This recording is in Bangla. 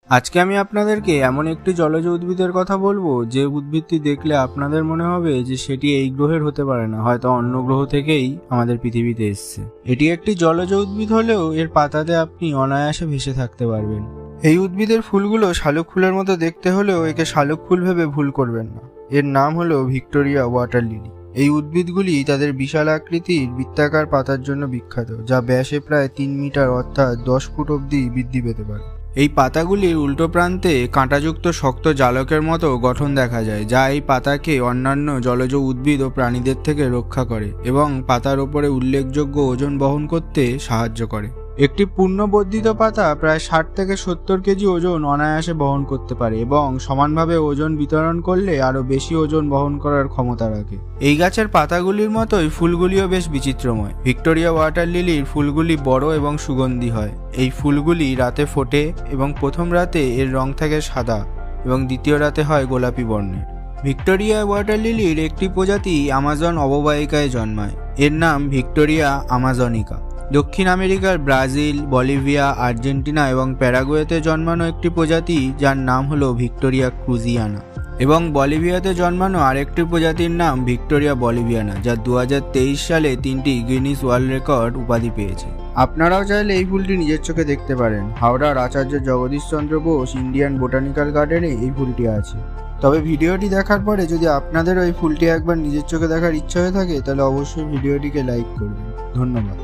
আজকে আমি আপনাদেরকে এমন একটি জলজ উদ্ভিদের কথা বলবো যে উদ্ভিদটি দেখলে আপনাদের মনে হবে যে সেটি এই গ্রহের হতে পারে না, হয়তো অন্য গ্রহ থেকেই আমাদের পৃথিবীতে এসেছে। এটি একটি জলজ উদ্ভিদ হলেও এর পাতাতে আপনি অনায়াসে ভেসে থাকতে পারবেন। এই উদ্ভিদের ফুলগুলো শালুক ফুলের মতো দেখতে হলেও একে শালুক ফুল ভেবে ভুল করবেন না। এর নাম হলো ভিক্টোরিয়া ওয়াটার লিলি। এই উদ্ভিদগুলি তাদের বিশাল আকৃতির বৃত্তাকার পাতার জন্য বিখ্যাত, যা ব্যাসে প্রায় 3 মিটার অর্থাৎ 10 ফুট অবধি বৃদ্ধি পেতে পারে। এই পাতাগুলির উল্টো প্রান্তে কাঁটাযুক্ত শক্ত জালকের মতো গঠন দেখা যায়, যা এই পাতাকে অন্যান্য জলজ উদ্ভিদ ও প্রাণীদের থেকে রক্ষা করে এবং পাতার ওপরে উল্লেখযোগ্য ওজন বহন করতে সাহায্য করে। একটি পূর্ণবর্ধিত পাতা প্রায় 60 থেকে 70 কেজি ওজন অনায়াসে বহন করতে পারে এবং সমানভাবে ওজন বিতরণ করলে আরও বেশি ওজন বহন করার ক্ষমতা রাখে। এই গাছের পাতাগুলির মতোই ফুলগুলিও বেশ বিচিত্রময়। ভিক্টোরিয়া ওয়াটার লিলির ফুলগুলি বড় এবং সুগন্ধি হয়। এই ফুলগুলি রাতে ফোটে এবং প্রথম রাতে এর রং থাকে সাদা এবং দ্বিতীয় রাতে হয় গোলাপি বর্ণের। ভিক্টোরিয়া ওয়াটার লিলির একটি প্রজাতি আমাজন অববাহিকায় জন্মায়। এর নাম ভিক্টোরিয়া আমাজনিকা। দক্ষিণ আমেরিকার ব্রাজিল, বলিভিয়া, আর্জেন্টিনা এবং প্যারাগুয়েতে জন্মানো একটি প্রজাতি যার নাম হলো ভিক্টোরিয়া ক্রুজিয়ানা এবং বলিভিয়াতে জন্মানো আরেকটি প্রজাতির নাম ভিক্টোরিয়া বলিভিয়ানা, যা 2023 সালে 3টি গিনিস ওয়ার্ল্ড রেকর্ড উপাধি পেয়েছে। আপনারাও চাইলে এই ফুলটি নিজের চোখে দেখতে পারেন। হাওড়ার আচার্য জগদীশ চন্দ্র বোস ইন্ডিয়ান বোটানিক্যাল গার্ডেনে এই ফুলটি আছে। তবে ভিডিওটি দেখার পরে যদি আপনাদেরও এই ফুলটি একবার নিজের চোখে দেখার ইচ্ছা হয়ে থাকে তাহলে অবশ্যই ভিডিওটিকে লাইক করবেন। ধন্যবাদ।